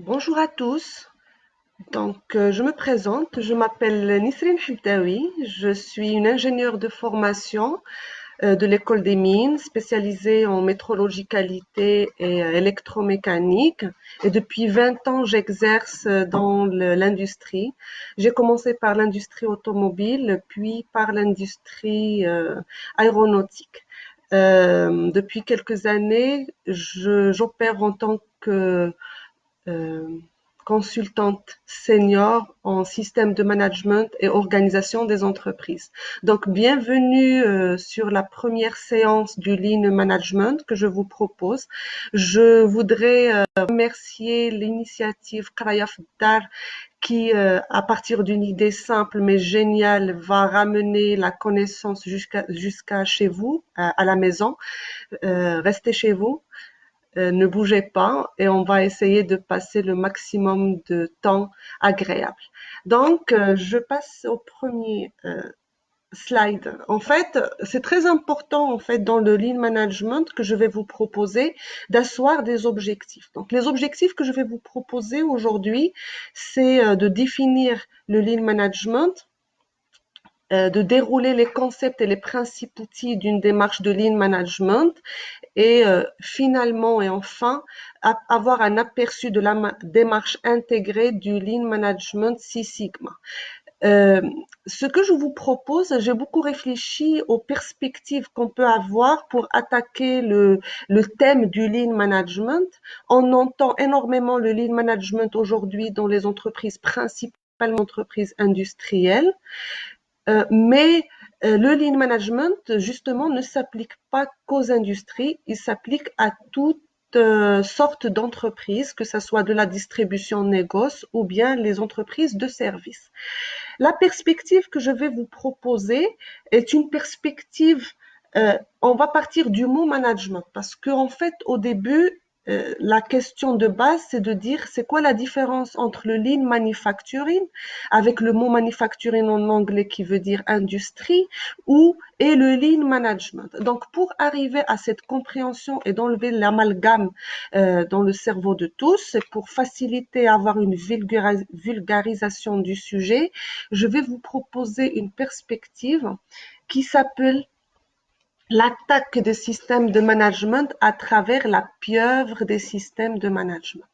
Bonjour à tous. Je me présente. Je m'appelle Nisrine Hiltawi. Je suis une ingénieure de formation de l'école des mines, spécialisée en métrologie qualité et électromécanique. Et depuis 20 ans, j'exerce dans l'industrie. J'ai commencé par l'industrie automobile, puis par l'industrie aéronautique. Depuis quelques années, j'opère en tant que euh, consultante senior en système de management et organisation des entreprises. Donc, bienvenue sur la première séance du Lean Management que je vous propose. Je voudrais remercier l'initiative Krayaf Dar qui, à partir d'une idée simple mais géniale, va ramener la connaissance jusqu'à chez vous, à la maison. Restez chez vous, ne bougez pas et on va essayer de passer le maximum de temps agréable. Je passe au premier slide. En fait, c'est très important en fait dans le lean management que je vais vous proposer d'asseoir des objectifs. Donc, les objectifs que je vais vous proposer aujourd'hui, c'est de définir le lean management, de dérouler les concepts et les principes outils d'une démarche de lean management et finalement et enfin avoir un aperçu de la démarche intégrée du Lean Management Six Sigma. Ce que je vous propose, j'ai beaucoup réfléchi aux perspectives qu'on peut avoir pour attaquer le thème du Lean Management. On entend énormément le Lean Management aujourd'hui dans les entreprises, principalement entreprises industrielles. Mais le lean management, justement, ne s'applique pas qu'aux industries, il s'applique à toute sorte d'entreprises, que ce soit de la distribution négoce ou bien les entreprises de services. La perspective que je vais vous proposer est une perspective, on va partir du mot management, parce qu'en fait, au début, la question de base, c'est de dire c'est quoi la différence entre le lean manufacturing, avec le mot manufacturing en anglais qui veut dire industrie, et le lean management. Donc, pour arriver à cette compréhension et d'enlever l'amalgame dans le cerveau de tous, et pour faciliter, avoir une vulgarisation du sujet, je vais vous proposer une perspective qui s'appelle l'attaque des systèmes de management à travers la pieuvre des systèmes de management.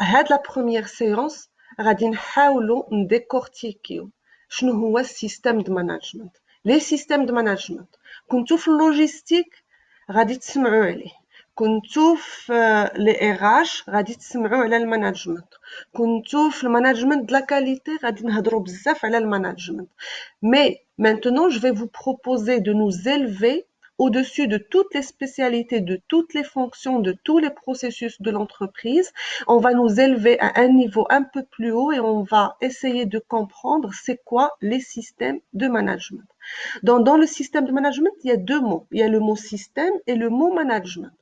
هاد la première séance غادي نحاولوا نديكورتيكيو شنو هو السيستم دو مانجمنت. لي سيستم دو مانجمنت كنتو في اللوجيستيك غادي تسمعوا عليه، كنتو في لي RH غادي تسمعوا على المانجمنت، كنتو في المانجمنت د لا كاليتي غادي نهضروا بزاف على المانجمنت. Mais maintenant, je vais vous proposer de nous élever au-dessus de toutes les spécialités, de toutes les fonctions, de tous les processus de l'entreprise. On va nous élever à un niveau un peu plus haut et on va essayer de comprendre c'est quoi les systèmes de management. Dans le système de management, il y a deux mots. Il y a le mot système et le mot management.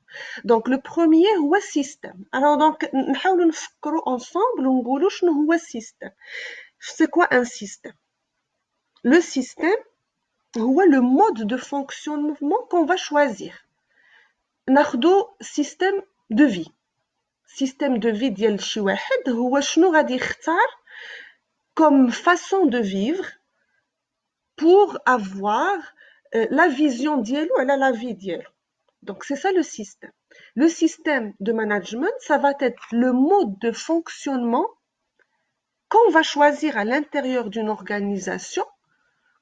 Donc, le premier, هو système. Alors, نحاولوا نفكروا ensemble ونقولوا شنو هو السيستم. C'est quoi un système? Le système, هو le mode de fonctionnement qu'on va choisir. ناخدو système de vie. Système de vie ديال شي واحد هو شنو غادي يختار comme façon de vivre pour avoir la vision ديالو على la vie ديالو. Donc c'est ça le système. Le système de management, ça va être le mode de fonctionnement qu'on va choisir à l'intérieur d'une organisation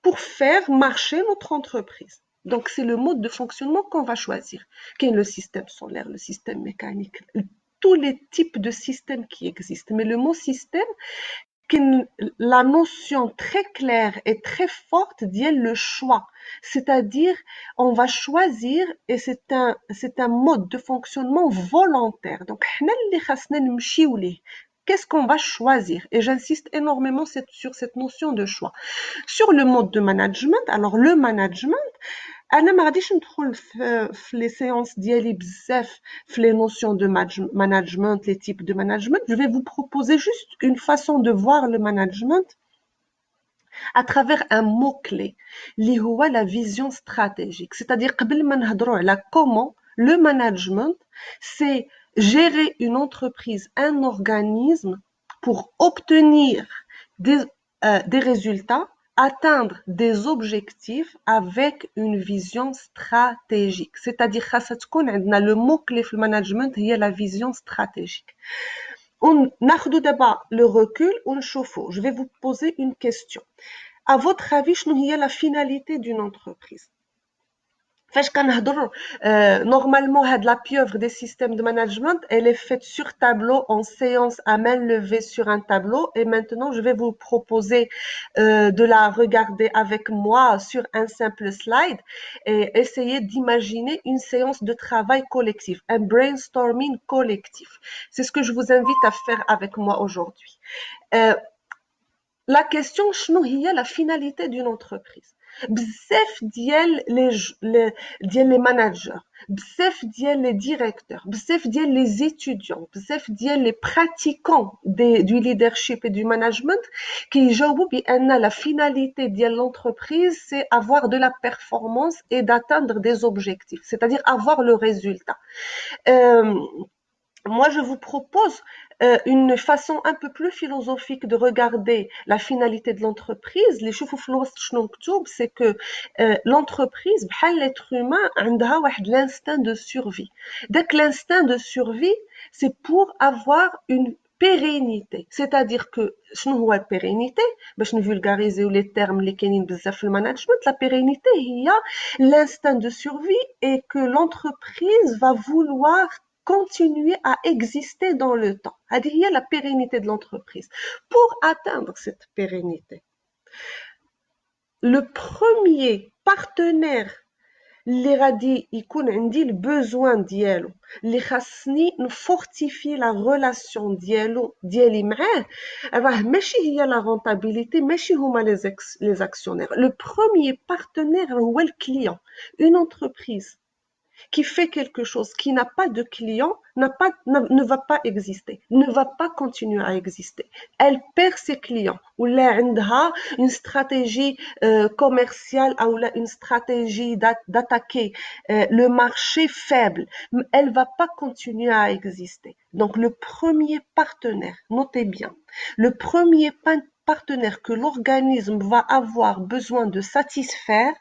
pour faire marcher notre entreprise. Donc, c'est le mode de fonctionnement qu'on va choisir. Quel est le système solaire, le système mécanique, tous les types de systèmes qui existent. Mais le mot système, la notion très claire et très forte dit le choix. C'est-à-dire, on va choisir et c'est un mode de fonctionnement volontaire. Donc, qu'est-ce qu'on va choisir? Et j'insiste énormément sur cette notion de choix. Sur le mode de management, alors le management, أنا ما غاديش ندخل في les séances ديالي بزاف في les notions de management, les types de management. Je vais vous proposer juste une façon de voir le management à travers un mot-clé اللي هو la vision stratégique. C'est-à-dire قبل ما نهضروا على comment le management, c'est gérer une entreprise, un organisme pour obtenir des, des résultats, atteindre des objectifs avec une vision stratégique. C'est-à-dire, le mot-clé في management هي la vision stratégique. On ناخدو d'abord le recul ونشوفو. Je vais vous poser une question. À votre avis, شنو هي la finalité d'une entreprise? فاش كنهضر normalement هاد la pieuvre des systèmes de management, elle est faite sur tableau en séance à main levée sur un tableau, et maintenant je vais vous proposer de la regarder avec moi sur un simple slide et essayer d'imaginer une séance de travail collectif, un brainstorming collectif. C'est ce que je vous invite à faire avec moi aujourd'hui. La question, شنو هي la finalité d'une entreprise? بزاف ديال les managers, بزاف ديال les directeurs, بزاف ديال les étudiants, بزاف ديال les pratiquants du leadership et du management كيجاوبوا بأن la finalité ديال l'entreprise c'est avoir de la performance et d'atteindre des objectifs, c'est-à-dire avoir le résultat. Moi, je vous propose une façon un peu plus philosophique de regarder la finalité de l'entreprise. Les شوفوا في الوسط شنو مكتوب, c'est que l'entreprise بحال l'être humain عندها واحد l'instinct de survie. Donc l'instinct de survie, c'est pour avoir une pérennité. C'est-à-dire que شنو هو البيرينيتي باش نفولغاريزيو les termes اللي كاينين بزاف في management. La pérennité هي l'instinct de survie et que l'entreprise va vouloir continuer à exister dans le temps. Il y a la pérennité de l'entreprise. Pour atteindre cette pérennité, le premier partenaire اللي غادي يكون عندي البوزوان ديالو اللي خاصني نفورتيفي لا ريلاسيون ديالي معاه راه ماشي هي لا رونتابيليتي ماشي هما لي اكسيونير. لو بروميير بارتنير هو الكليون. اون انتربريز qui fait quelque chose, qui n'a pas de client, ne va pas exister, ne va pas continuer à exister. Elle perd ses clients. Ou là, une stratégie commerciale ou là, une stratégie d'attaquer le marché faible. Elle va pas continuer à exister. Donc, le premier partenaire, notez bien, le premier partenaire que l'organisme va avoir besoin de satisfaire,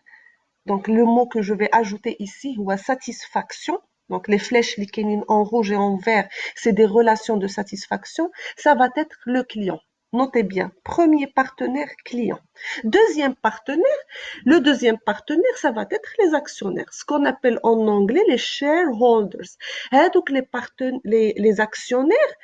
donc le mot que je vais ajouter ici, ou à satisfaction, donc les flèches en rouge et en vert, c'est des relations de satisfaction, ça va être le client. Notez bien, premier partenaire, client. Deuxième partenaire, le deuxième partenaire, ça va être les actionnaires, ce qu'on appelle en anglais les shareholders. Donc les actionnaires,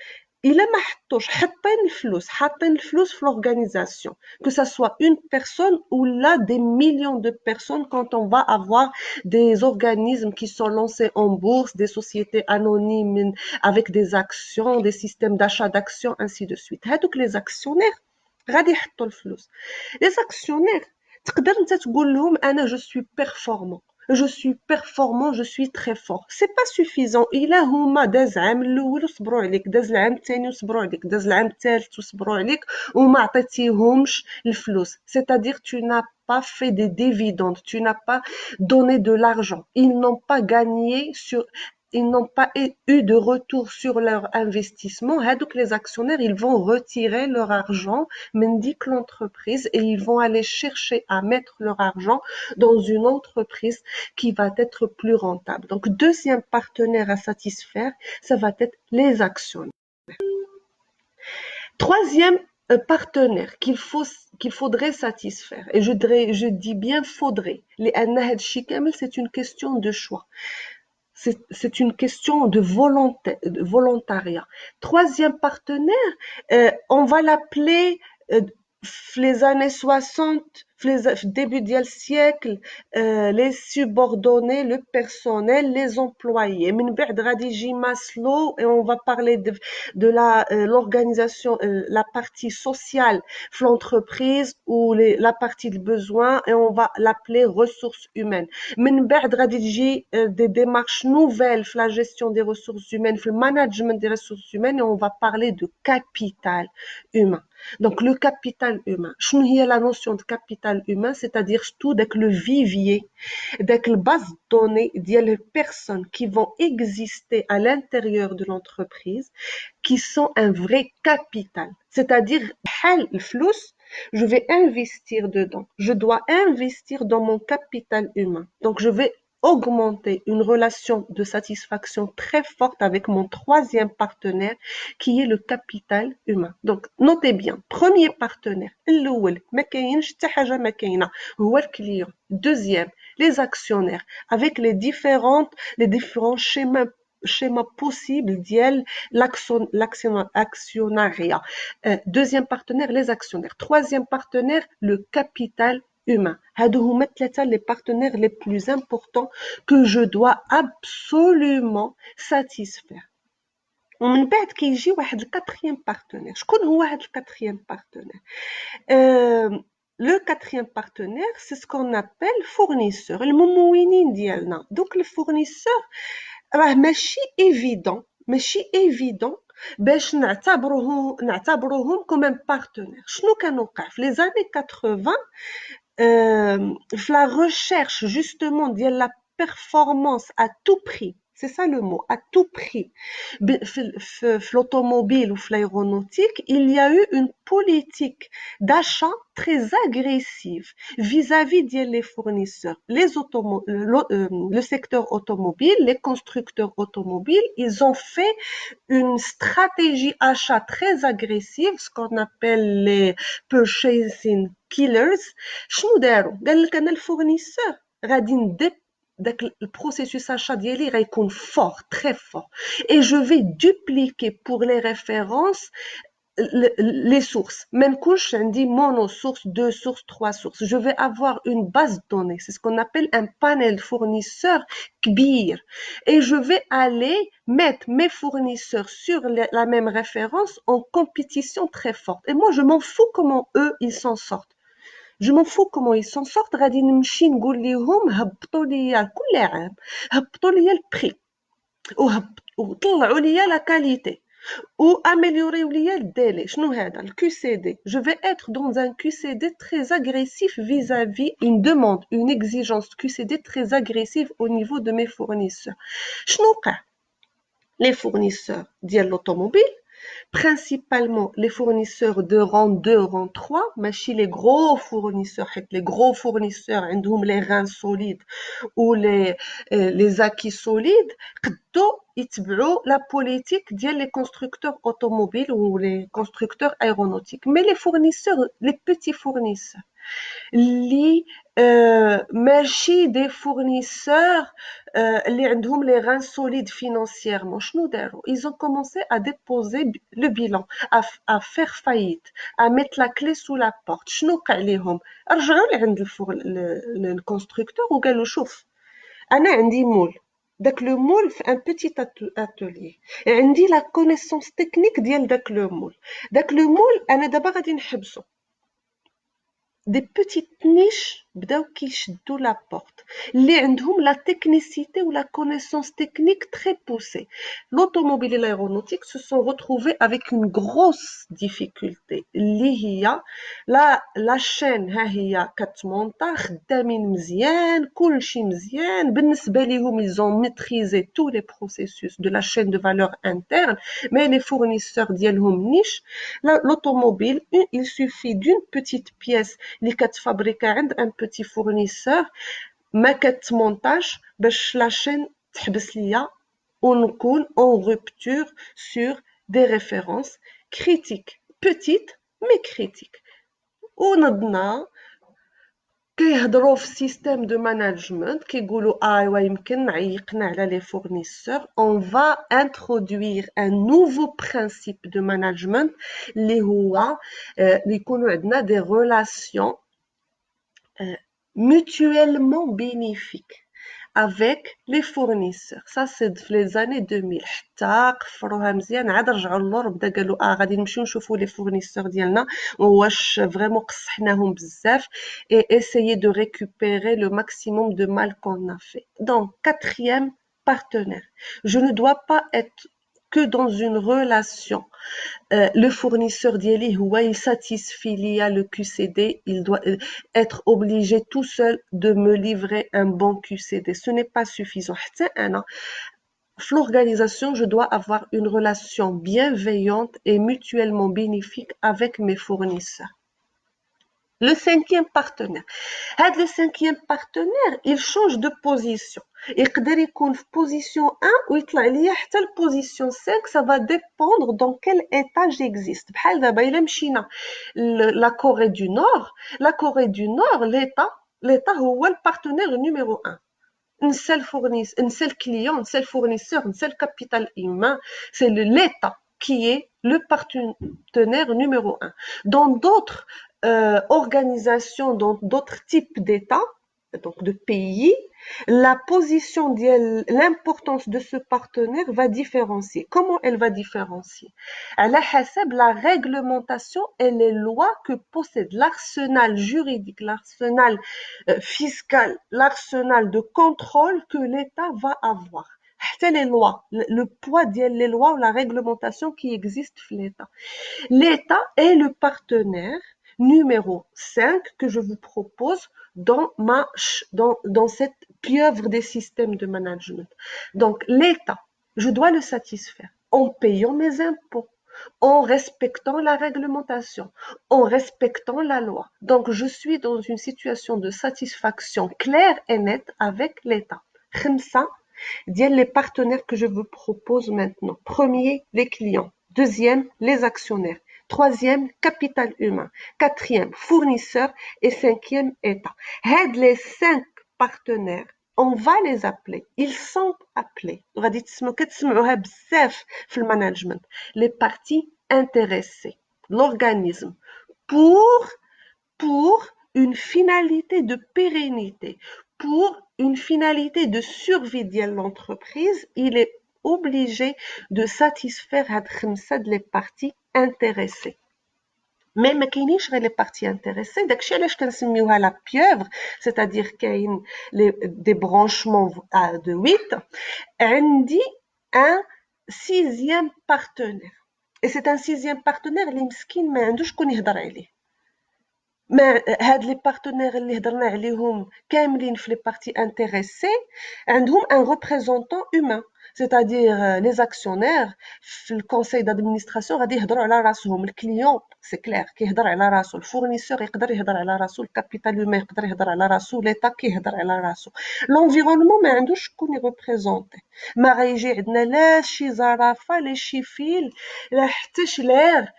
إلا ما حطوش حاطين الفلوس في l'organisation, que ça soit une personne ou là des millions de personnes quand on va avoir des organismes qui sont lancés en bourse, des sociétés anonymes avec des actions, des systèmes d'achat d'actions, ainsi de suite. هادوك les actionnaires غادي يحطوا الفلوس. Les actionnaires تقدر انت تقول لهم انا je suis performant, je suis performant, je suis très fort. C'est pas suffisant. إلا هما داز العام الأول وصبروا عليك, داز العام الثاني وصبروا عليك, داز العام الثالث وصبروا عليك وما عطيتيهمش الفلوس. C'est-à-dire tu n'as pas fait des dividendes, tu n'as pas donné de l'argent. Ils n'ont pas gagné ils n'ont pas eu de retour sur leur investissement. Donc les actionnaires, ils vont retirer leur argent, m'indique l'entreprise, et ils vont aller chercher à mettre leur argent dans une entreprise qui va être plus rentable. Donc deuxième partenaire à satisfaire, ça va être les actionnaires. Troisième partenaire qu'il faudrait satisfaire, et je dis bien faudrait, c'est une question de choix. C'est une question de volontariat. Troisième partenaire, on va l'appeler les années 60, début du siècle, les subordonnés, le personnel, les employés. من بعد غادي يجي Maslow et on va parler de l'organisation, la partie sociale de l'entreprise ou la partie de besoin, et on va l'appeler ressources humaines. من بعد غادي تجي des démarches nouvelles في la gestion des ressources humaines, في le management des ressources humaines, et on va parler de capital humain. Donc le capital humain. شنو هي la notion de capital capital humain, c'est-à-dire tout avec le vivier, avec le base de données, il y a les personnes qui vont exister à l'intérieur de l'entreprise, qui sont un vrai capital. C'est-à-dire, le flous, je vais investir dedans. Je dois investir dans mon capital humain. Donc, je vais augmenter une relation de satisfaction très forte avec mon troisième partenaire qui est le capital humain. Donc, notez bien, premier partenaire, الأول ما كاينش حتى حاجة ما كاينة هو الكليون. Deuxième, les actionnaires avec les différents schémas possibles ديال l'actionnariat. Deuxième partenaire, les actionnaires. Troisième partenaire, le capital humain. هادو هما الثلاثة les partenaires les plus importants que je dois absolument satisfaire. ومن بعد كيجي واحد الكاتريام بارتنير. شكون هو هاد الكاتريام بارتنير؟ Le quatrième partenaire, c'est ce qu'on appelle fournisseur. الممولين ديالنا. Donc le fournisseur راه ماشي évident باش نعتبروهم comme un partenaire. شنو كان وقع في les années 80 في la recherche justement ديال la performance à tout prix. C'est ça le mot, à tout prix. L'automobile ou l'aéronautique, il y a eu une politique d'achat très agressive vis-à-vis des fournisseurs. Le secteur automobile, les constructeurs automobiles, ils ont fait une stratégie achat très agressive, ce qu'on appelle les purchasing killers. شنو داروا؟ قال لك انا الفورنيسور غادي ندب داك البروسيسوس achat ديالي غيكون fort, très fort, et je vais dupliquer pour les références les sources. ما نكونش عندي monosource, deux sources, trois sources. Je vais avoir une base de données. C'est ce qu'on appelle un panel fournisseur كبير. Et je vais aller mettre mes fournisseurs sur la même référence en compétition très forte. Et moi, je m'en fous comment eux, ils s'en sortent. Je m'en fous comment ils s'en sortent. غادي نمشي نقول لهم هبطوا لي كل عام هبطوا لي البري وطلعوا لي لا كاليتي وامéliorer le délai. شنو هذا le QCD. Je vais être dans un QCD très agressif vis-à-vis une demande, une exigence QCD très agressive au niveau de mes fournisseurs. شنو وقع؟ Les fournisseurs ديال l'automobile, principalement les fournisseurs de rang 2, rang 3, ماشي les gros fournisseurs. Les gros fournisseurs عندهم les reins solides ou les acquis solides قدوا يتبعوا la politique ديال les constructeurs automobiles ou les constructeurs aéronautiques. Mais les fournisseurs, les petits fournisseurs اللي ماشي des fournisseurs اللي عندهم les reins solides financièrement. شنو داروا؟ Ils ont commencé à déposer le bilan, à faire faillite, à mettre la clé sous la porte. شنو وقع ليهم؟ رجعوا لعند الكونستركتور وقالوا شوف انا عندي مول. داك لو مول في ان بيتي اتوليي عندي لا كونيسونس تكنيك ديال داك لو مول. داك لو مول انا دابا غادي نحبسو. des petites niches بداو كيشدوا لا بورت اللي عندهم لا تكنيسيتي ولا كونيسونس تكنيك très poussée. L'automobile et l'aéronautique se sont retrouvés avec une grosse difficulté اللي هي la chaîne ها هي كتمونطا خدامين مزيان كلشي مزيان بالنسبة ليهم. Ils ont maîtrisé tous les processus de la chaîne de valeur interne, mais les fournisseurs ديالهم niche. L'automobile, il suffit d'une petite pièce اللي كتفابريكا عند ان بوتي فورنيسور ما كتمونطاش باش لاشين تحبس ليا ونكون en rupture sur des références critiques, petites mais critiques. ونضنا كيهضروا في système de management كيقولوا ايوا يمكن عيقنا على les fournisseurs. On va introduire un nouveau principe de management اللي هو اللي يكونوا عندنا des relations mutuellement bénéfiques avec les fournisseurs. Ça c'est في les années 2000 حتى قفروها مزيان عاد رجعوا للور بدا قالوا غادي نمشيو نشوفوا لي فورنيسور ديالنا واش فريمون قصحناهم بزاف et essayer de récupérer le maximum de mal qu'on a fait. Donc quatrième partenaire, je ne dois pas être que dans une relation. Le fournisseur ديالي il satisfait le QCD, il doit être obligé tout seul de me livrer un bon QCD. Ce n'est pas suffisant. حتى أنا في l'organisation, je dois avoir une relation bienveillante et mutuellement bénéfique avec mes fournisseurs. Le cinquième partenaire. Le cinquième partenaire, il change de position. يقدر يكون في position 1 ويطلع ليا حتى position 5, ça va dépendre dans quel état j'existe. بحال دابا إلا مشينا la Corée du Nord, l'état هو le partenaire numéro 1. Une seule client, un seul fournisseur, un seul capital humain, c'est l'État qui est le partenaire numéro 1. Dans d'autres organisations, dans d'autres types d'États, donc de pays, la position, l'importance de ce partenaire va différencier. Comment elle va différencier? À la réglementation et les lois que possède l'arsenal juridique, l'arsenal fiscal, l'arsenal de contrôle que l'État va avoir. حتى les lois, le poids des lois ou la réglementation qui existe dans l'État. L'État est le partenaire numéro 5 que je vous propose dans cette pieuvre des systèmes de management. Donc, l'État, je dois le satisfaire en payant mes impôts, en respectant la réglementation, en respectant la loi. Donc, je suis dans une situation de satisfaction claire et nette avec l'État. خمسة ديال les partenaires que je vous propose maintenant. Premier, les clients. Deuxième, les actionnaires. Troisième, capital humain. Quatrième, fournisseur. Et cinquième, État. Les 5 partenaires, on va les appeler. Ils sont appelés. غادي كتسمعوها بزاف في management. Les parties intéressées. L'organisme. Pour une finalité de pérennité, pour une finalité de survie de l'entreprise, il est obligé de satisfaire les parties intéressées. Mais ما كاينينش غير les parties intéressées, داكشي علاش كنسميوها la pieuvre, c'est-à-dire كاين des branchements de 8. عندي un 6e partenaire. Et c'est un 6e partenaire اللي مسكين ما عندوش شكون يهضر عليه. ما هاد لي بارتنير اللي هضرنا عليهم كاملين في لي بارتي انتريسي عندهم ان ريبريزونطون هومان c'est-à-dire les actionnaires في الكونساي d'administration غادي يهضروا على راسهم الكليون سي كلير كيهضر على راسو الفورنيسور يقدر يهضر على راسو الكابيتال هومان يقدر يهضر على راسو ليتا كيهضر على راسو لونفيرونمون ما عندوش شكون يريبريزونطي ما غيجي عندنا لا شي زرافه لا شي فيل لا حتى شلير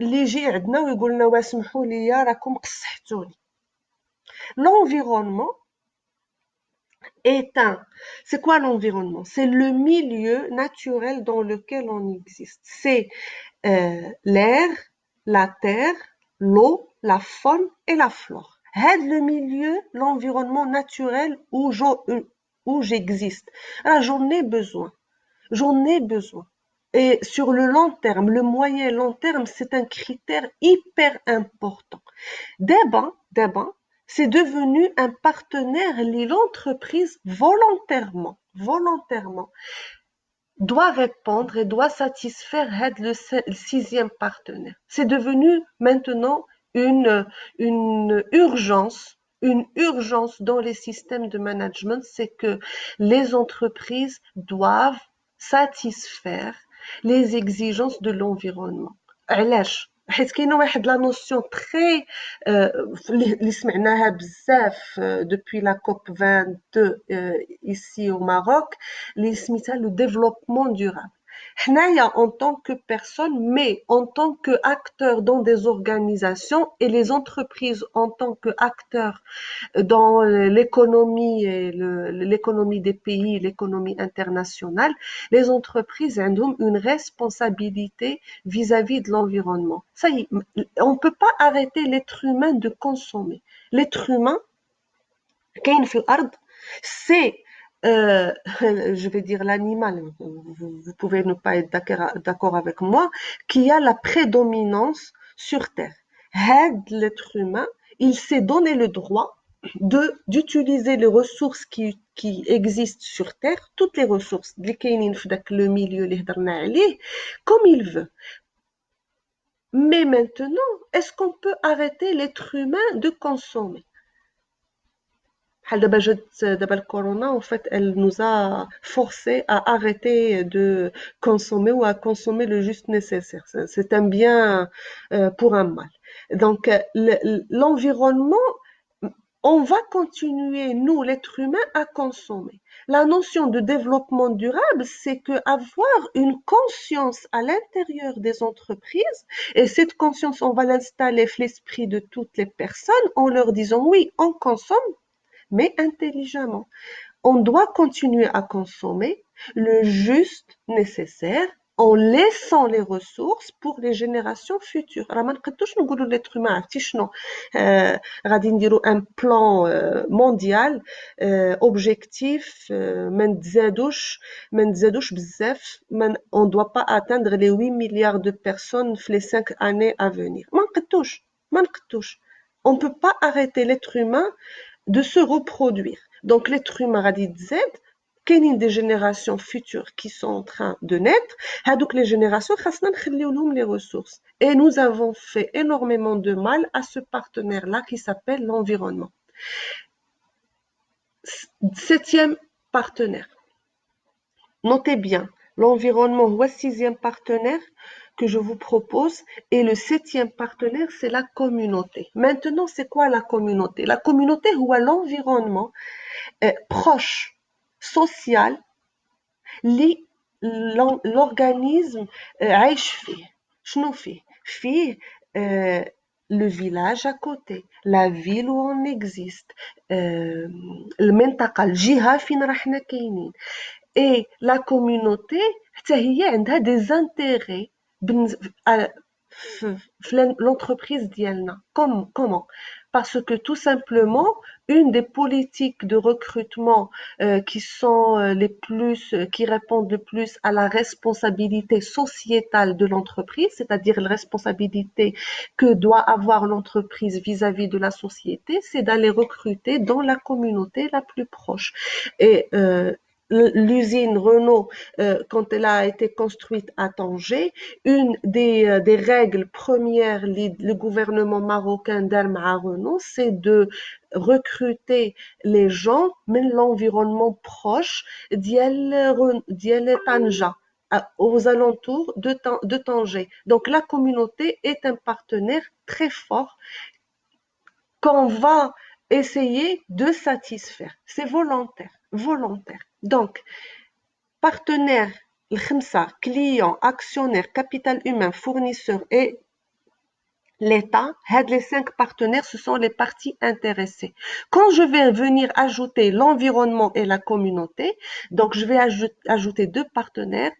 اللي يجي عندنا ويقول لنا واسمحوا لي راكم قصحتوني. L'environnement est c'est quoi l'environnement? C'est le milieu naturel dans lequel on existe. C'est l'air, la terre, l'eau, la faune et la flore. C'est le milieu, l'environnement naturel où j'existe. Alors, j'en ai besoin. J'en ai besoin. Et sur le long terme, le moyen et long terme, c'est un critère hyper important. D'abord, c'est devenu un partenaire, l'entreprise volontairement, doit répondre et doit satisfaire le 6e partenaire. C'est devenu maintenant une urgence dans les systèmes de management, c'est que les entreprises doivent satisfaire les exigences de l'environnement. علاش؟ حيت كاينه واحد لا نوسيون تري اللي سمعناها بزاف depuis la COP 22 ici au Maroc اللي سميتها le développement durable. حنايا en tant que personne, mais en tant que acteur dans des organisations et les entreprises en tant que acteurs dans l'économie et l'économie des pays, l'économie internationale, les entreprises ont une responsabilité vis-à-vis de l'environnement. Ça y est, on ne peut pas arrêter l'être humain de consommer. L'être humain, كاين في الأرض, c'est je vais dire l'animal, vous pouvez ne pas être d'accord avec moi, qui a la prédominance sur Terre. L'être humain, il s'est donné le droit d'utiliser les ressources qui existent sur Terre, toutes les ressources, le milieu, comme il veut. Mais maintenant, est-ce qu'on peut arrêter l'être humain de consommer? Le corona, en fait, elle nous a forcé à arrêter de consommer ou à consommer le juste nécessaire. C'est un bien pour un mal. Donc, l'environnement, on va continuer, nous, l'être humain, à consommer. La notion de développement durable, c'est que avoir une conscience à l'intérieur des entreprises, et cette conscience, on va l'installer dans l'esprit de toutes les personnes en leur disant, oui, on consomme, mais intelligemment. On doit continuer à consommer le juste nécessaire en laissant les ressources pour les générations futures. راه ما نقدوش نقولوا l'être humain عرفتي شنو غادي نديروا un plan mondial objectif ما نتزادوش بزاف on doit pas atteindre les 8 milliards de personnes في les 5 années à venir. ما نقدوش. On peut pas arrêter l'être humain de se reproduire. Donc l'être humain غادي يتزاد كاينين des générations futures qui sont en train de naître هادوك les générations خاصنا نخليو لهم les ressources et nous avons fait énormément de mal à ce partenaire là qui s'appelle l'environnement. Septième partenaire, notez bien, l'environnement هو sixième partenaire que je vous propose et le septième partenaire c'est la communauté. Maintenant c'est quoi la communauté? La communauté هو l'environnement proche social اللي l'organisme عايش فيه. شنو فيه؟ فيه le village à côté, la ville où on existe, المنطقة الجهة فين راحنا كاينين. Et la communauté حتى هي عندها des intérêts في l'entreprise ديالنا. Comment? Parce que tout simplement, une des politiques de recrutement qui répondent le plus à la responsabilité sociétale de l'entreprise, c'est-à-dire la responsabilité que doit avoir l'entreprise vis-à-vis de la société, c'est d'aller recruter dans la communauté la plus proche. Et l'usine Renault, quand elle a été construite à Tanger, une des règles premières, le gouvernement marocain d'Arma Renault, c'est de recruter les gens, mais l'environnement proche d'Yel Tanja, aux alentours de Tanger. Donc la communauté est un partenaire très fort qu'on va essayer de satisfaire. C'est volontaire. Donc, partenaires, clients, actionnaires, capital humain, fournisseurs et l'État, les 5 partenaires, ce sont les parties intéressées. Quand je vais venir ajouter l'environnement et la communauté, donc je vais ajouter 2 partenaires,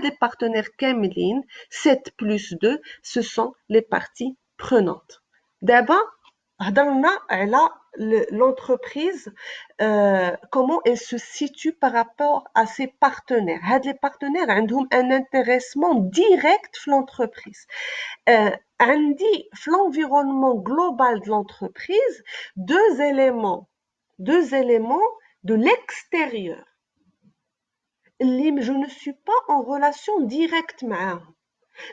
les partenaires Kemelin, 7 plus 2, ce sont les parties prenantes. D'abord, l'entreprise, comment elle se situe par rapport à ses partenaires. Les partenaires ont un intéressement direct dans l'entreprise. L'environnement global de l'entreprise, deux éléments de l'extérieur. Je ne suis pas en relation directe avec eux,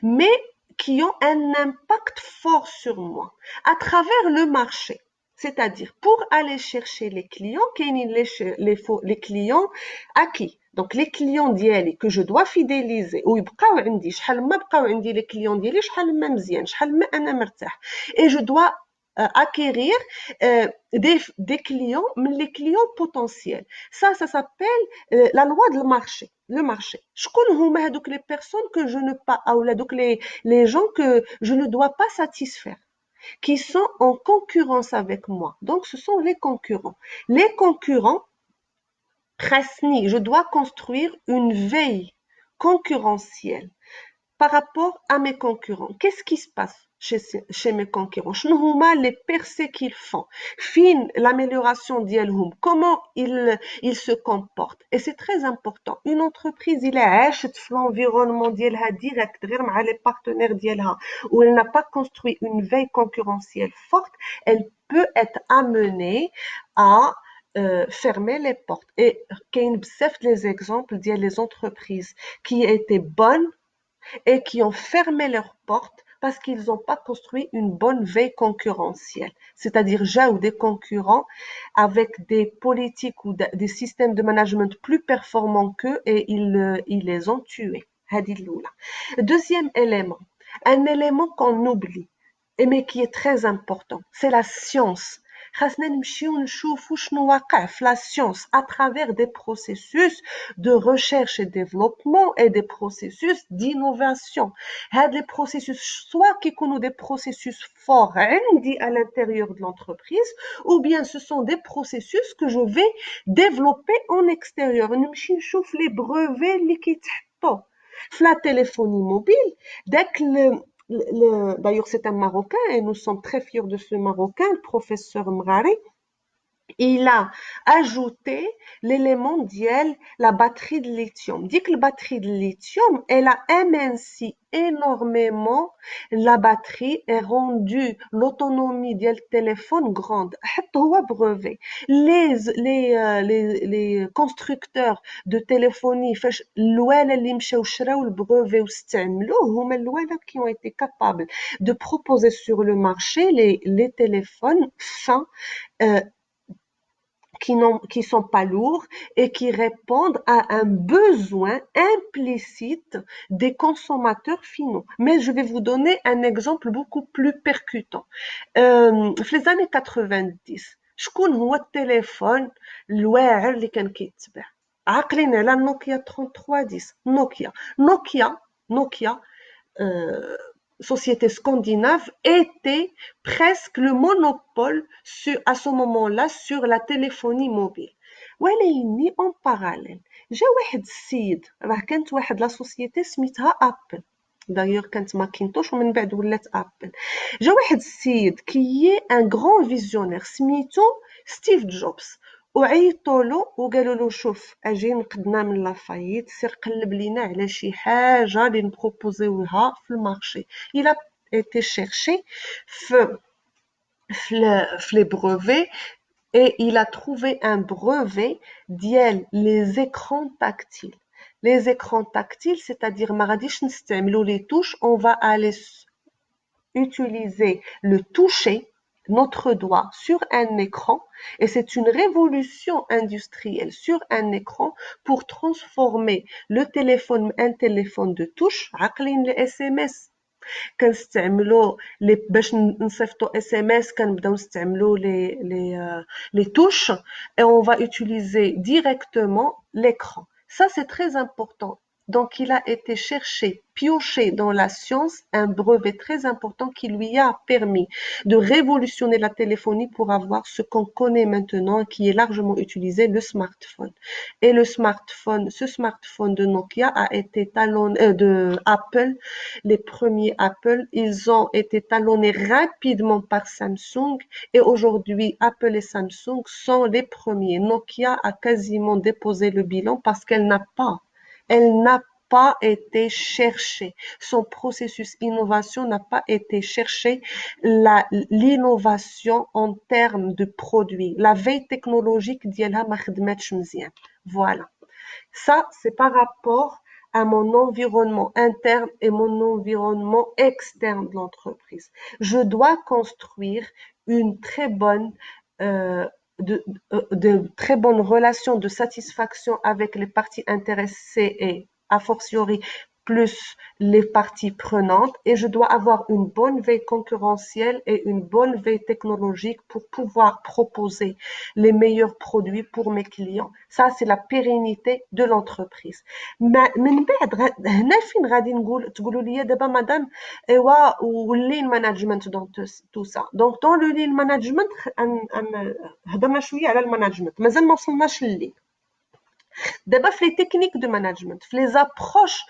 mais qui ont un impact fort sur moi à travers le marché. C'est-à-dire, pour aller chercher les clients, les clients acquis. Donc, les clients ديالي que je dois fidéliser ويبقاو عندي شحال ما بقاو عندي les clients ديالي شحال ما مزيان شحال ما أنا مرتاح. Et je dois acquérir des clients, mais les clients potentiels. Ça s'appelle la loi du marché. Le marché. شكون هما هذوك les personnes que je ne pas ou هذوك les gens que je ne dois pas satisfaire, qui sont en concurrence avec moi. Donc ce sont les concurrents. Les concurrents, je dois construire une veille concurrentielle par rapport à mes concurrents. Qu'est-ce qui se passe? chez mes concurrents. شنو هما les percées qu'ils font. Fin l'amélioration ديالهم. Comment ils se comportent. Et c'est très important. Une entreprise, il est عاشت في l'environnement ديالها direct غير مع les partenaires ديالها où elle n'a pas construit une veille concurrentielle forte, elle peut être amenée à fermer les portes. Et كاين بزاف les exemples ديال les entreprises qui étaient bonnes et qui ont fermé leurs portes parce qu'ils n'ont pas construit une bonne veille concurrentielle. C'est-à-dire, j'ai ou des concurrents avec des politiques ou des systèmes de management plus performants qu'eux et ils les ont tués. Deuxième élément, un élément qu'on oublie, mais qui est très important, c'est la science. خاصنا نمشيو نشوفوا شنو واقع في la science à travers des processus de recherche et développement et des processus d'innovation. هاد les processus soit كيكونوا des processus forts عندي à l'intérieur de l'entreprise ou bien ce sont des processus que je vais développer en extérieur. نمشي نشوف les brevets اللي كيتحطوا في la téléphonie mobile. D'ailleurs, c'est un Marocain et nous sommes très fiers de ce Marocain, le professeur Mrari. Il a ajouté l'élément diel, la batterie de lithium. Dit que la batterie de lithium, elle a aminci énormément la batterie et rendu l'autonomie du téléphone grande. حتى هو brevet. Les constructeurs de téléphonie فاش الأولى اللي مشاو شراو البروفي واستعملوه هما الأولى qui ont été capables de proposer sur le marché les téléphones fins qui sont pas lourds et qui répondent à un besoin implicite des consommateurs finaux. Mais je vais vous donner un exemple beaucoup plus percutant. في les années 90 شكون هو التليفون الواعر اللي كان كيتباع؟ عاقلين على نوكيا 3310 نوكيا société scandinave était presque le monopole à ce moment-là sur la téléphonie mobile. ولكن en parallèle جا واحد السيد راه كانت واحد لا سوسيتي سميتها ابل d'ailleurs كانت ماكينتوش ومن بعد ولات ابل جا واحد السيد كي ان غران فيزيونير سميتو ستيف جوبز وعيطوا له وقالوا له شوف اجي نقدنا من لافايت سير قلب لينا على شي حاجه اللي نبروبوزيوها في المارشي il a été cherché في les brevets et il a trouvé un brevet ديال les écrans tactiles. Les écrans tactiles, c'est-à-dire ما غاديش نستعملوا les touches, on va aller utiliser le toucher notre doigt sur un écran et c'est une révolution industrielle sur un écran pour transformer le téléphone un téléphone de touche عاقلين les SMS كنستعملوا باش نصيفطوا اس ام اس كنبداو نستعملوا les touches et on va utiliser directement l'écran. Ça c'est très important. Donc il a été cherché, pioché dans la science, un brevet très important qui lui a permis de révolutionner la téléphonie pour avoir ce qu'on connaît maintenant, qui est largement utilisé, le smartphone. Et ce smartphone de Nokia a été talonné, de Apple, les premiers Apple, ils ont été talonnés rapidement par Samsung et aujourd'hui Apple et Samsung sont les premiers. Nokia a quasiment déposé le bilan parce qu'elle n'a pas été cherchée. Son processus innovation n'a pas été cherché. L'innovation en termes de produits. La veille technologique ديالها ما خدمتش مزيان. Voilà. Ça, c'est par rapport à mon environnement interne et mon environnement externe de l'entreprise. Je dois construire une très bonne de très bonnes relations de satisfaction avec les parties intéressées et a fortiori plus les parties prenantes et je dois avoir une bonne veille concurrentielle et une bonne veille technologique pour pouvoir proposer les meilleurs produits pour mes clients. Ça, c'est la pérennité de l'entreprise. من بعد هنا فين غادي تقولوا لي دابا مدام ايوا واللين مانجمنت دون تو سا دونك دون لو لين مانجمنت هضرنا شويه على المانجمنت مازال ما وصلناش للين D'abord, les techniques de management, les approches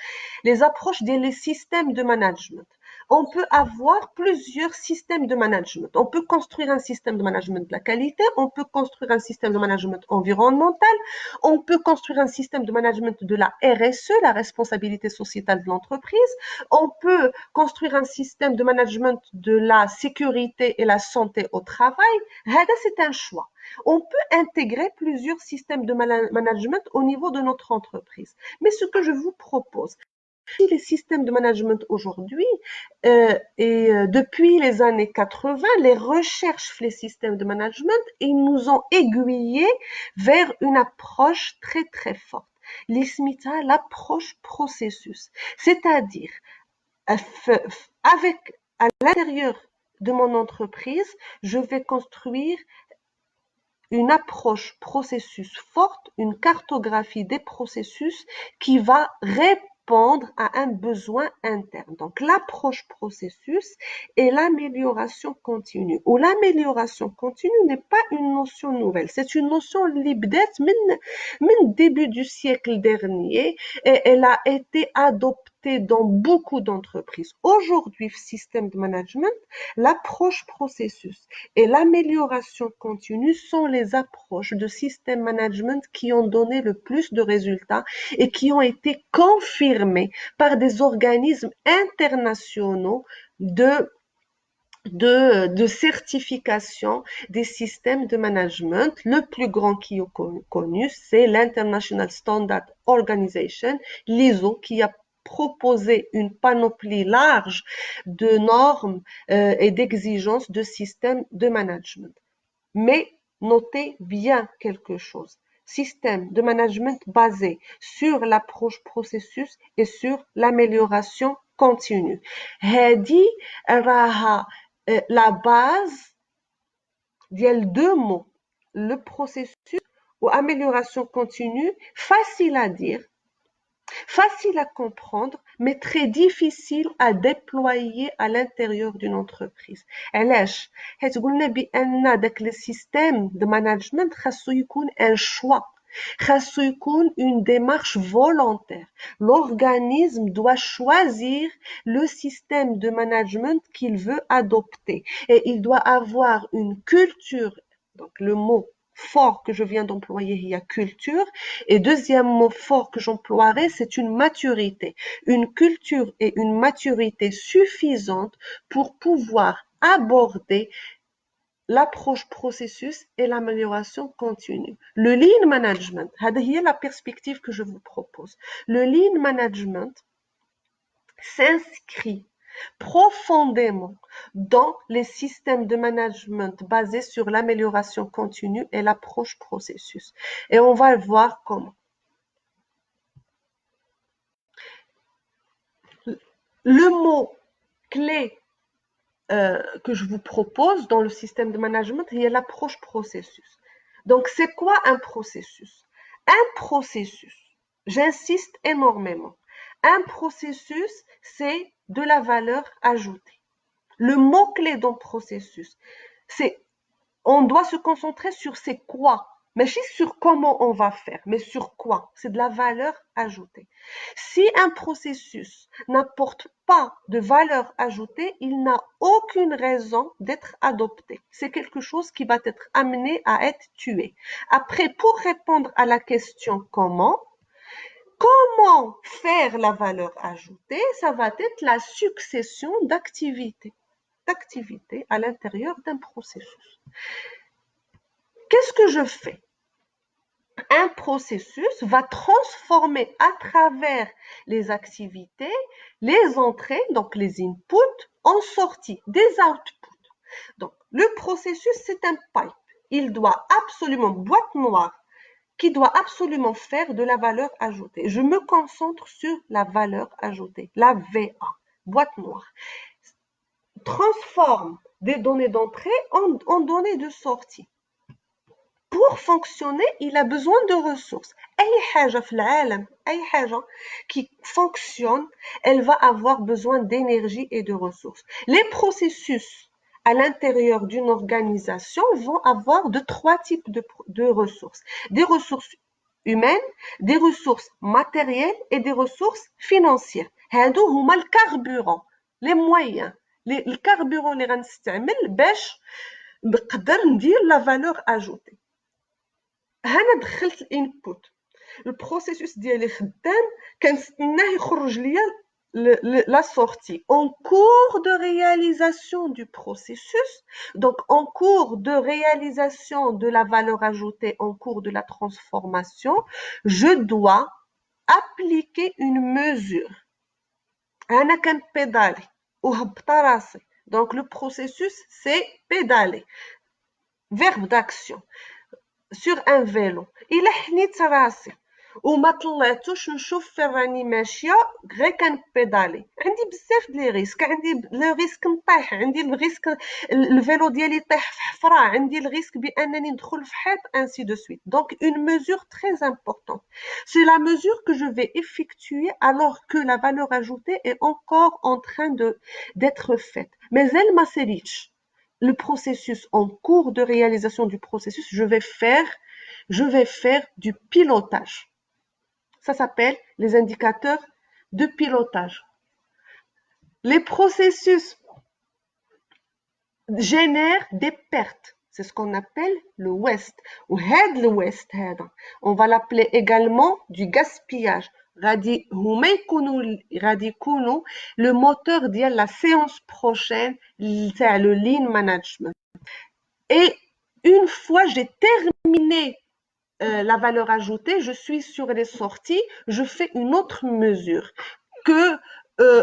des systèmes de management. on peut avoir plusieurs systèmes de management. On peut construire un système de management de la qualité, on peut construire un système de management environnemental, on peut construire un système de management de la RSE, la responsabilité sociétale de l'entreprise, on peut construire un système de management de la sécurité et la santé au travail. C'est un choix. On peut intégrer plusieurs systèmes de management au niveau de notre entreprise. Mais ce que je vous propose, les systèmes de management aujourd'hui depuis les années 80, les recherches sur les systèmes de management, ils nous ont aiguillés vers une approche très très forte. L'ISMITA, l'approche processus, c'est-à-dire avec à l'intérieur de mon entreprise, je vais construire une approche processus forte, une cartographie des processus qui va répondre à un besoin interne. Donc, l'approche processus et l'amélioration continue. Ou l'amélioration continue n'est pas une notion nouvelle. C'est une notion libdette, même début du siècle dernier, et elle a été adoptée dans beaucoup d'entreprises. Aujourd'hui, système de management, l'approche processus et l'amélioration continue sont les approches de système management qui ont donné le plus de résultats et qui ont été confirmées par des organismes internationaux de certification des systèmes de management. Le plus grand qui est connu, c'est l'International Standard Organization, l'ISO, qui a proposé une panoplie large de normes et d'exigences de systèmes de management. Mais notez bien quelque chose. Système de management basé sur l'approche processus et sur l'amélioration continue. هذه راها la base ديال deux mots, le processus ou amélioration continue, facile à dire, facile à comprendre, mais très difficile à déployer à l'intérieur d'une entreprise. علاش؟ حيت قلنا بأن داك le système de management خاصو يكون un choix. خاصو يكون une démarche volontaire. L'organisme doit choisir le système de management qu'il veut adopter et il doit avoir une culture, donc le mot fort que je viens d'employer, il y a culture, et deuxième mot fort que j'emploierai, c'est une maturité, une culture et une maturité suffisante pour pouvoir aborder l'approche processus et l'amélioration continue. Le lean management, c'est la perspective que je vous propose. Le lean management s'inscrit profondément dans les systèmes de management basés sur l'amélioration continue et l'approche processus. Et on va voir comment. Le mot clé que je vous propose dans le système de management, il y a l'approche processus. Donc, c'est quoi un processus? Un processus, j'insiste énormément, un processus, c'est de la valeur ajoutée. Le mot-clé dans processus, c'est on doit se concentrer sur c'est quoi, mais pas sur comment on va faire, mais sur quoi. C'est de la valeur ajoutée. Si un processus n'apporte pas de valeur ajoutée, il n'a aucune raison d'être adopté. C'est quelque chose qui va être amené à être tué. Après, pour répondre à la question comment faire la valeur ajoutée, ça va être la succession d'activités à l'intérieur d'un processus. Qu'est-ce que je fais? Un processus va transformer à travers les activités, les entrées, donc les inputs, en sortie, des outputs. Donc, le processus, c'est un pipe. Il doit absolument, boîte noire, qui doit absolument faire de la valeur ajoutée. Je me concentre sur la valeur ajoutée, la VA, boîte noire. Transforme des données d'entrée en données de sortie. Pour fonctionner, il a besoin de ressources. أي حاجة في العالم, أي حاجة qui fonctionne, elle va avoir besoin d'énergie et de ressources. Les processus à l'intérieur d'une organisation vont avoir de trois types de ressources. Des ressources humaines, des ressources matérielles et des ressources financières. هادو هما الكاربورون les moyens, le carburant اللي غنستعمل باش نقدر ندير la valeur ajoutée. هنا دخلت الانبوت، البروسيسوس ديالي خدام، كنستناه يخرج ليا la sortie. En cours de réalisation du processus, donc en cours de réalisation de la valeur ajoutée, en cours de la transformation, je dois appliquer une mesure. أنا كنبيدالي وهبط راسي، donc le processus c'est pédaler. Verbe d'action sur un vélo. إلا حنيت راسي وما طلعتوش نشوف فين راني ماشيه غير كنبيدالي، عندي بزاف لي ريسك، عندي لو ريسك نطيح، عندي الريسك الفيلو ديالي يطيح في حفره، عندي الريسك بانني ندخل في حيط ainsi de suite. Donc une mesure très importante, c'est la mesure que je vais effectuer alors que la valeur ajoutée est encore en train d'être faite, mais elle m'a ساليتش. Le processus, en cours de réalisation du processus, je vais faire du pilotage. Ça s'appelle les indicateurs de pilotage. Les processus génèrent des pertes. C'est ce qu'on appelle le waste. Ou le waste, on va l'appeler également du gaspillage. Le moteur de la séance prochaine, c'est le lean management. Et une fois j'ai terminé la valeur ajoutée, je suis sur les sorties, je fais une autre mesure que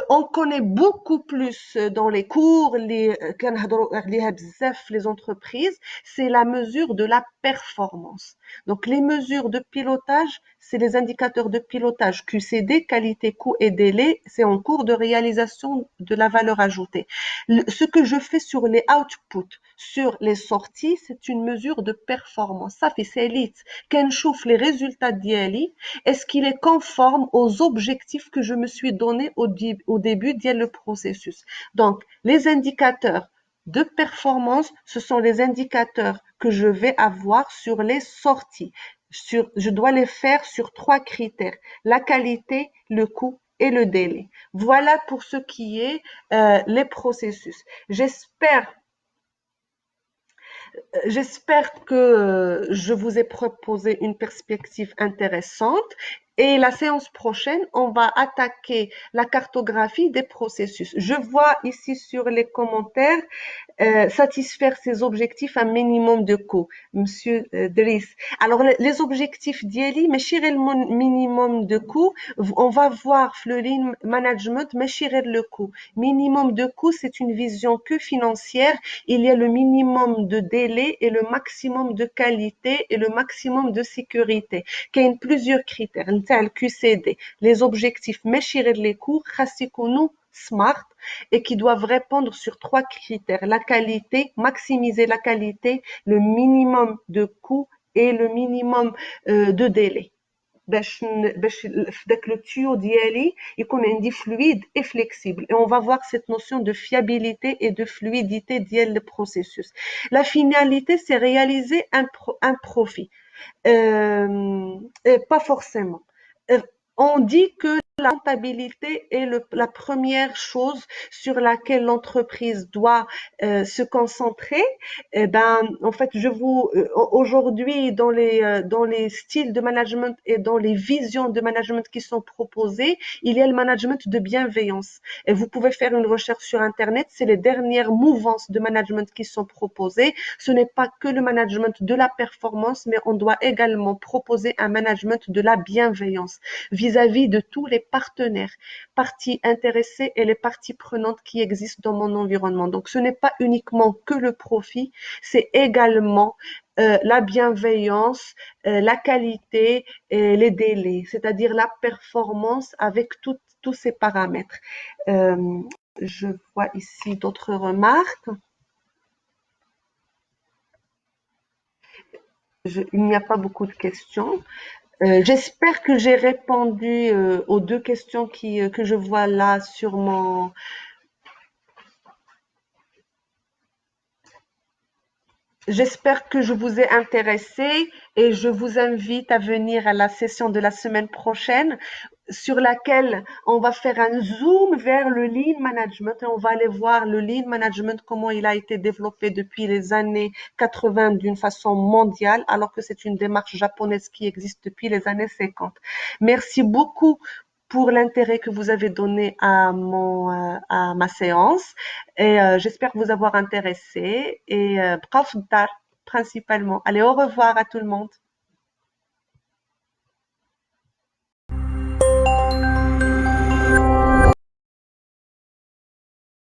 on connaît beaucoup plus dans les cours, les entreprises, c'est la mesure de la performance. Donc les mesures de pilotage, c'est les indicateurs de pilotage QCD, qualité, coût et délai, c'est en cours de réalisation de la valeur ajoutée. Ce que je fais sur les outputs, sur les sorties, c'est une mesure de performance. Ça fait ساليت كنشوف les résultats ديالي, est-ce qu'il est conforme aux objectifs que je me suis donné au début du processus. Donc les indicateurs de performance, ce sont les indicateurs que je vais avoir sur les sorties. Je dois les faire sur 3 critères: la qualité, le coût et le délai. Voilà pour ce qui est les processus. J'espère que je vous ai proposé une perspective intéressante. Et la séance prochaine, on va attaquer la cartographie des processus. Je vois ici sur les commentaires satisfaire ses objectifs un minimum de coût. Monsieur Driss. Alors, les objectifs d'Yeli, mais le minimum de coût, on va voir le lean management, mais le coût. Minimum de coût, c'est une vision que financière. Il y a le minimum de délai et le maximum de qualité et le maximum de sécurité. Il y a plusieurs critères. Le QCD, les objectifs, mais les coûts, smart et qui doivent répondre sur 3 critères: la qualité, maximiser la qualité, le minimum de coût et le minimum de délai. باش في داك لو tuyau ديالي يكون عندي fluide et flexible. Et on va voir cette notion de fiabilité et de fluidité ديال le processus. La finalité, c'est réaliser un profit. Pas forcément. On dit que la rentabilité est la première chose sur laquelle l'entreprise doit se concentrer. Eh ben, en fait, aujourd'hui dans les styles de management et dans les visions de management qui sont proposées, il y a le management de bienveillance. Et vous pouvez faire une recherche sur Internet, c'est les dernières mouvances de management qui sont proposées. Ce n'est pas que le management de la performance, mais on doit également proposer un management de la bienveillance vis-à-vis de tous les partenaires, parties intéressées et les parties prenantes qui existent dans mon environnement. Donc, ce n'est pas uniquement que le profit, c'est également la bienveillance, la qualité et les délais, c'est-à-dire la performance avec tous ces paramètres. Je vois ici d'autres remarques. Il n'y a pas beaucoup de questions. J'espère que j'ai répondu aux 2 questions que je vois là sur mon... J'espère que je vous ai intéressé et je vous invite à venir à la session de la semaine prochaine sur laquelle on va faire un zoom vers le lean management et on va aller voir le lean management, comment il a été développé depuis les années 80 d'une façon mondiale, alors que c'est une démarche japonaise qui existe depuis les années 50. Merci beaucoup pour l'intérêt que vous avez donné à ma séance et j'espère vous avoir intéressé et prof d'art principalement. Allez, au revoir à tout le monde.